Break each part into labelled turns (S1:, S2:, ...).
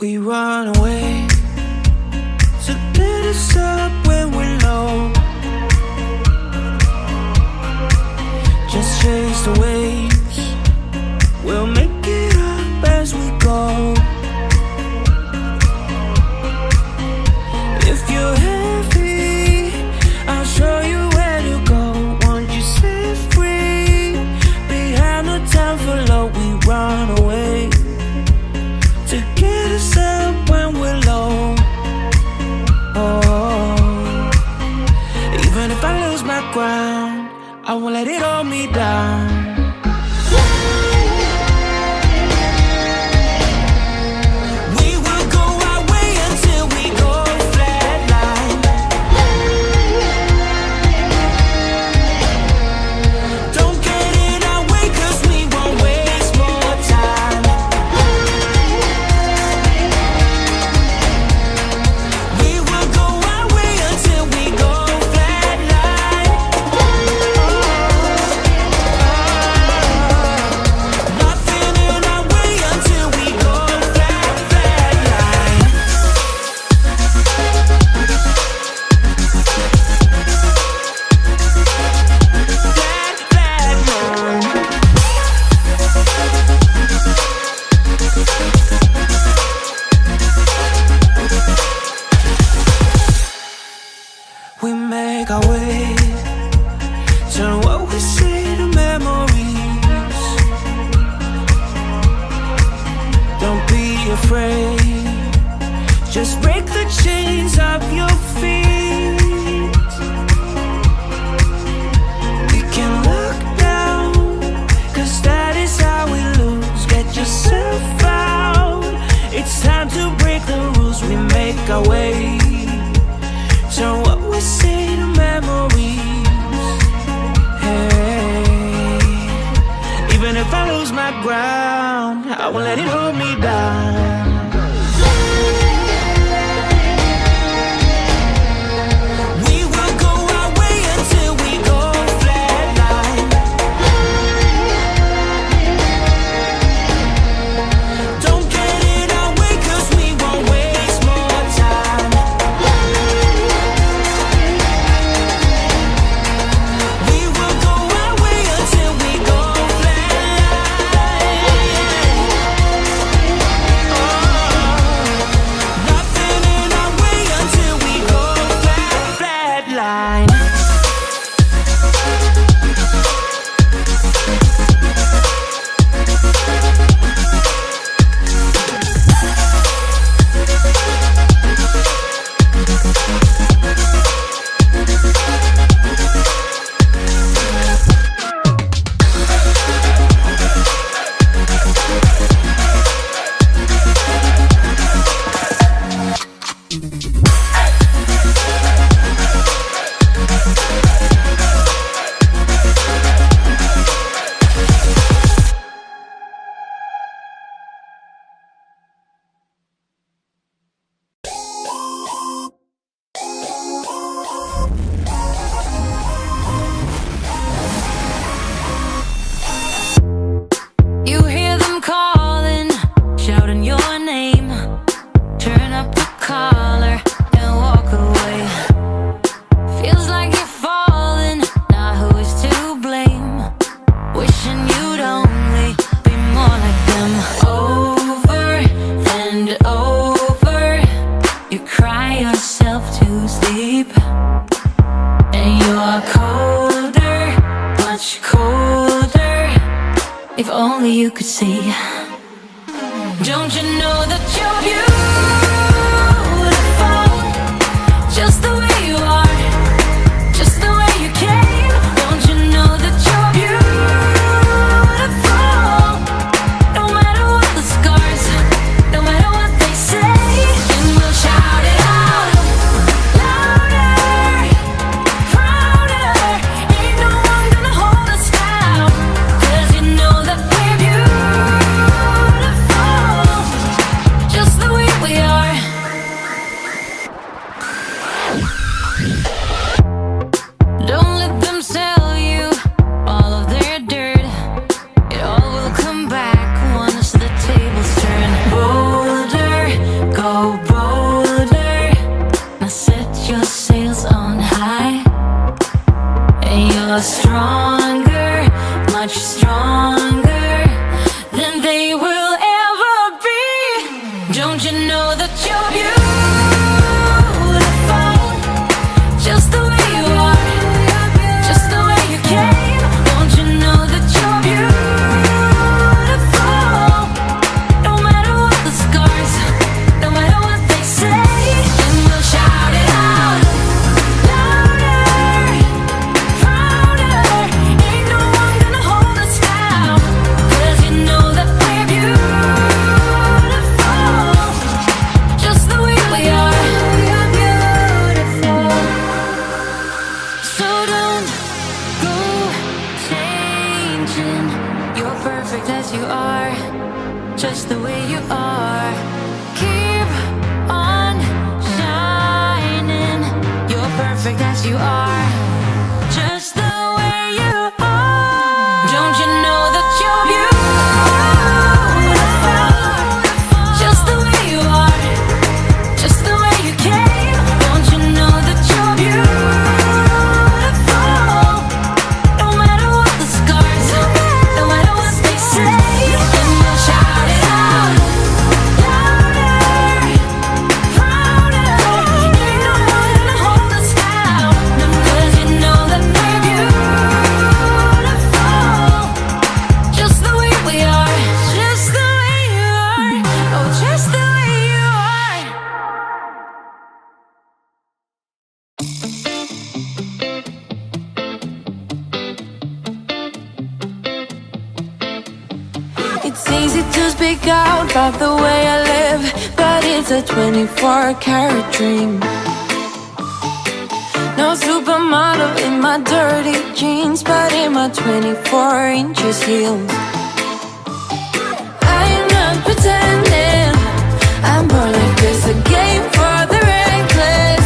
S1: We run away to get us up when we're low. Just chase the waves, we'll make it up as we go. If you're heavy, I'll show you where to go. Won't you set free? Behind the town for love, we run away to get us up when we're low. Oh, even if I lose my ground, I won't let it hold me down. We make our way, turn what we say to memories. Don't be afraid, just break the chains of your feet. We can look down, cause that is how we lose. Get yourself out, it's time to break the rules. We make our way, turn what we say to memories. Hey, even if I lose my ground, I won't let it hold me down.
S2: If only you could see. Don't you know that you're beautiful, just the way you are, just the way you came. Don't you know that you're beautiful, no matter what the scars, no matter what they say. And we'll shout it out louder, prouder. Ain't no one gonna hold us down, 'cause you know that we're beautiful, just the way are stronger, much stronger than they will ever be. Don't you know that you're beautiful, just the way you are, just the way you came. Don't you know that you're beautiful, no matter what the scars, no matter what they say, and we'll shout it out louder, prouder. Ain't no one gonna hold us down, 'cause you know that we're beautiful, just the way we are. We're beautiful. So don't go changing. You're perfect as you are, just the way you are. Keep on shining. You're perfect as you are, just the way you are. Don't you know that you're beautiful, just the way you are, just the way you came. Don't you know that you're beautiful, no matter what the scars, no matter what they say, and we'll shout it out louder, prouder. Ain't no one gonna hold us down, 'cause you know that we're beautiful, just the way we are, just the way you are, oh, just the way you are. It's easy to speak out about the way I live, but it's a 24-karat dream. No supermodel in my dirty jeans, but in my 24 inches heels. I'm not pretending, I'm more like this, a game for the reckless.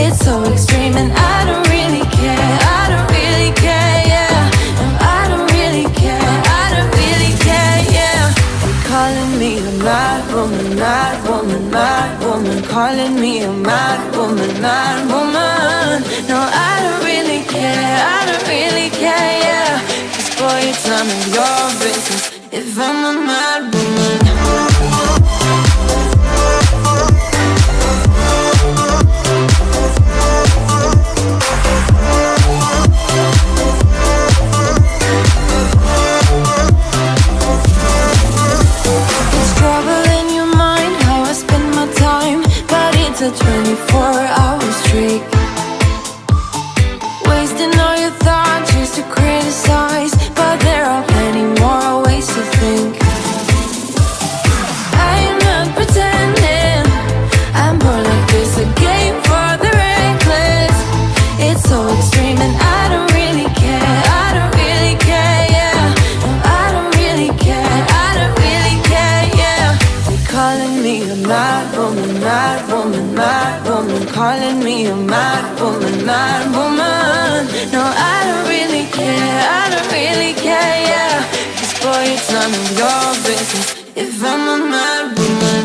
S2: It's so extreme and I don't really care, I don't really care, yeah. No, I don't really care, I don't really care, yeah. They're calling me a mad woman, mad woman, mad woman. Calling me a mad woman, mad woman. No, I don't really care, I don't really care, yeah. 'Cause boy, it's none of your business if I'm a mad woman. It's trouble in your mind, how I spend my time, but it's a 24-hour streak. Wasting all your thoughts just to criticize, but there are plenty more ways to think. I'm not pretending, I'm more like this, a game for the reckless. It's so extreme and I don't really care, I don't really care, yeah. No, I don't really care, I don't really care, yeah. They're calling me a mad woman, mad woman, mad woman. Calling me a mad woman, mad woman. No, I don't really care, I don't really care, yeah. 'Cause boy, it's none of your business if I'm a mad woman.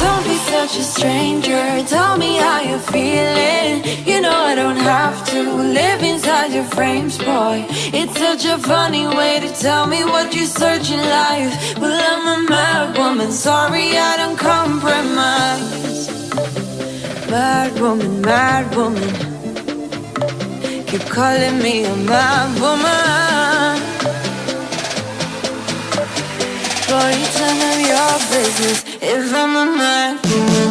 S2: Don't be such a stranger, tell me how you're feeling. You know I don't have to live inside your frames, boy. It's such a funny way to tell me what you search in life. Well, I'm a mad woman, sorry I don't compromise. Mad woman, mad woman. Keep calling me a mad woman. Boy, it's none of your business if I'm a mad woman.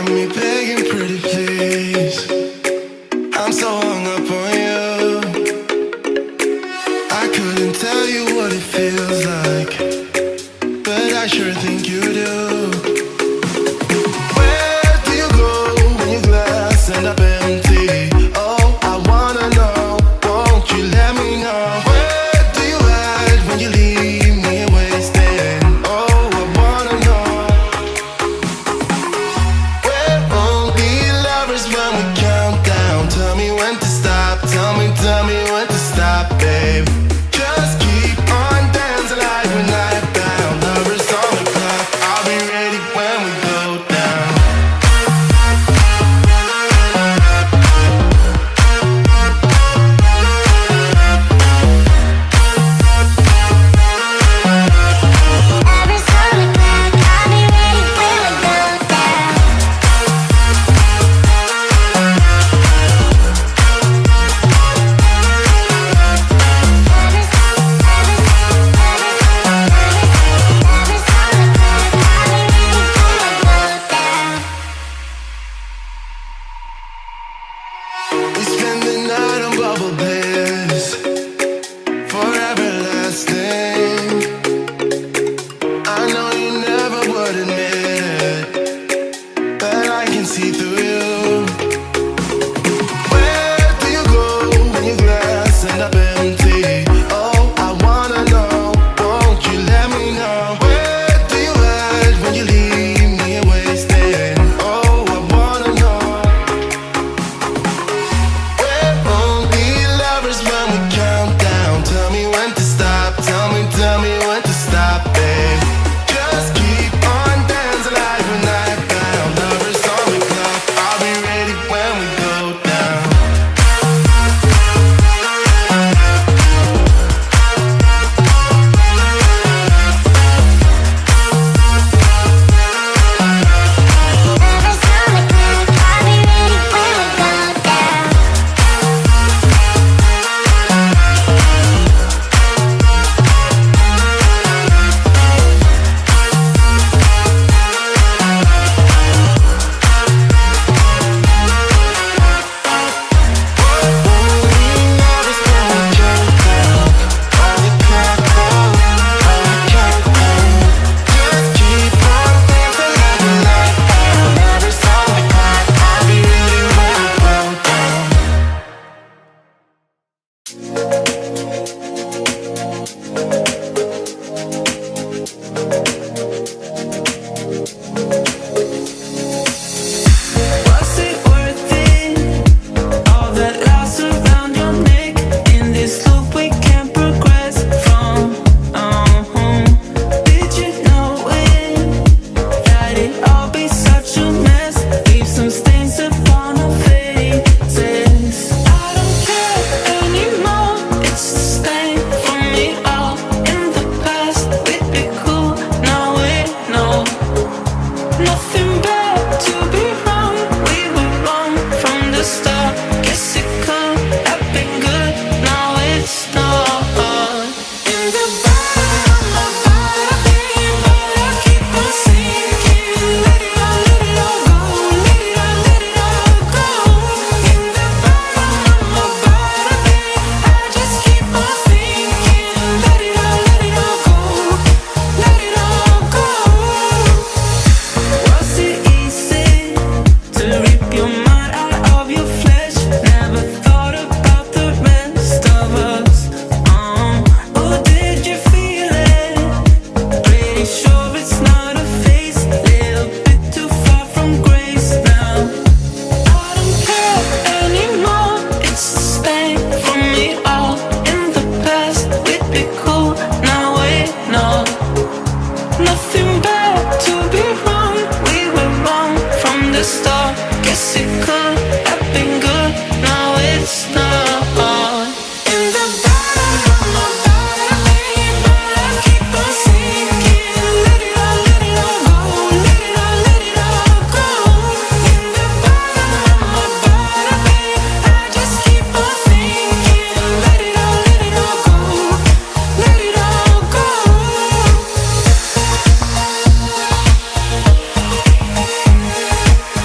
S3: got me begging pretty please. I'm so hung up on you. I couldn't tell you what it feels like, but I sure think you do. Where do you go when your glass ends up empty? Oh, I wanna know, won't you let me know? Where do you hide when you leave me wasting? Oh, I wanna know. Where only love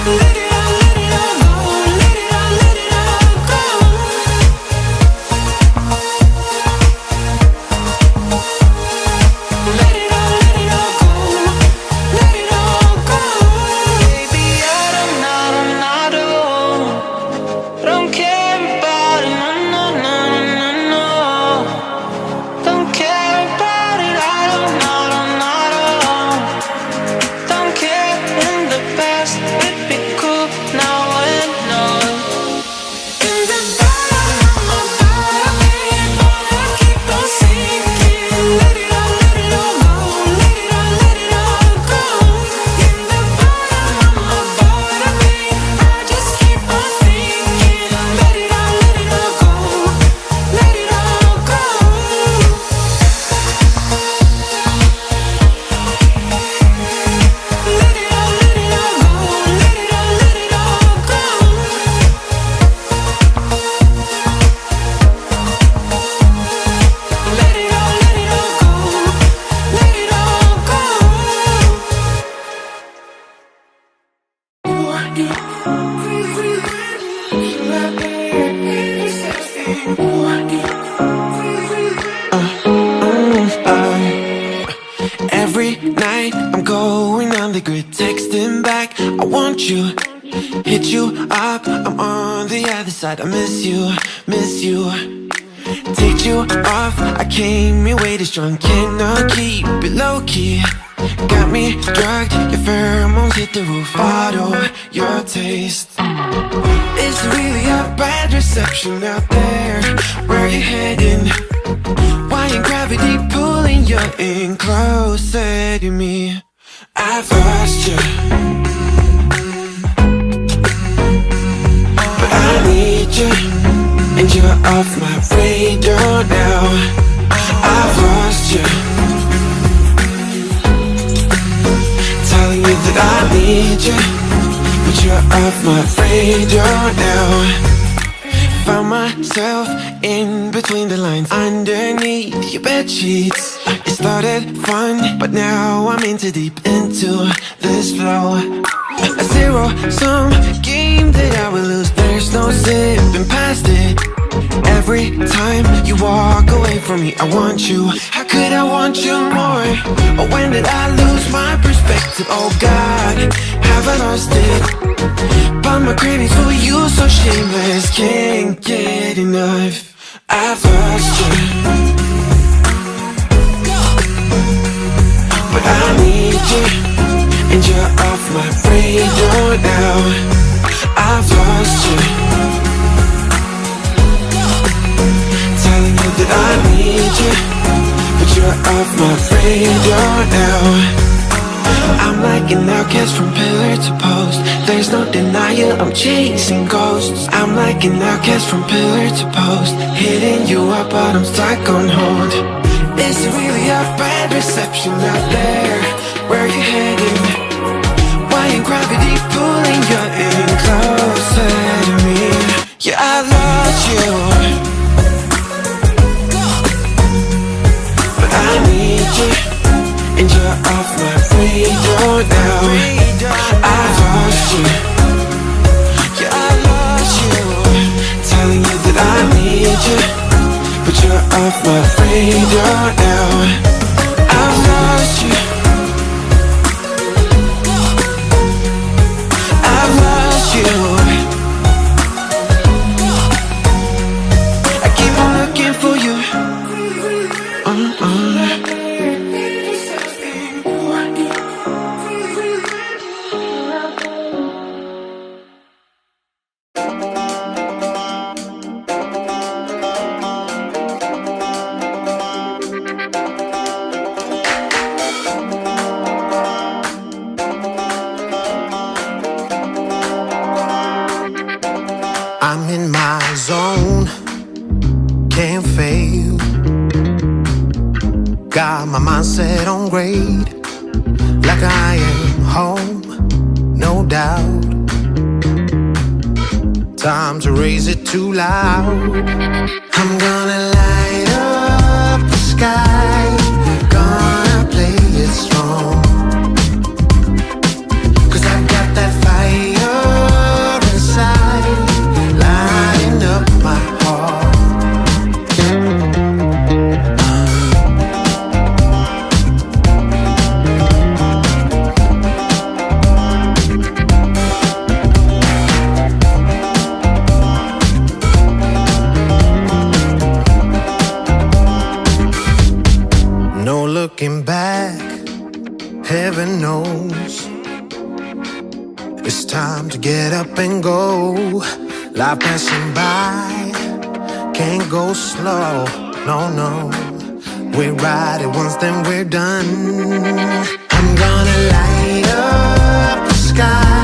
S1: Let it all, let it all go. Let it all, let it all go. Let it all, let it all go. Let it all go. Baby, I don't know. Don't care about it, no, no, no, no, no. Don't care about it, I don't know. Don't care in the past, it'd be cool now and now. In the bottom of my bottom, wanna keep on sinking. Let it all go. Let it all, let it all go. In the bottom of my bottom, I just keep on thinking. Let it all go. Let it all go. Let it all, let it all go. Let it all, let it all go. Let it all, let it all go. Let it all go. Every night I'm going on the grid, texting back. I want you, hit you up. I'm on the other side. I miss you, miss you. Take you off. I came in way too strong, cannot keep it low key. Got me drugged, your pheromones hit the roof. Auto, your taste. It's really a bad reception out there. Where you heading? Why ain't gravity pulling you in closer to me? I've lost you, but I need you, and you're off my radar now. I've lost you, telling you that I need you, but you're off my radar now. Found myself in between the lines, underneath your bed sheets. It started fun, but now I'm in too deep into this flow. A zero-sum game that I will lose. There's no zipping past it. Every time you walk away from me, I want you. How could I want you more? Or when did I lose my perspective? Oh God, have I lost it? But my cravings for you so shameless, can't get enough. I've lost you, but I need you, and you're off my radar now. I've lost you, telling you that I need you, but you're off my radar now. I'm like an outcast from pillar to post. There's no denial, I'm chasing ghosts. I'm like an outcast from pillar to post, hitting you up but I'm stuck on hold. Is it really a bad reception out there? Where you heading? Why ain't gravity pulling you in closer to me? Yeah, I lost you, but I need you, and you're off my radar now. I've lost you, yeah, I lost you, telling you that I need you, but you're off my radar now. I've lost you, I've lost you. I keep on looking for you.
S4: I'm in my zone, can't fail. Got my mindset on grade, like I am home, no doubt. Time to raise it too loud. I'm gonna light up the sky, gonna play it strong, 'cause I've got that fire It's time to get up and go. Life passing by, can't go slow. No, no. We ride it once, then we're done. I'm gonna light up the sky.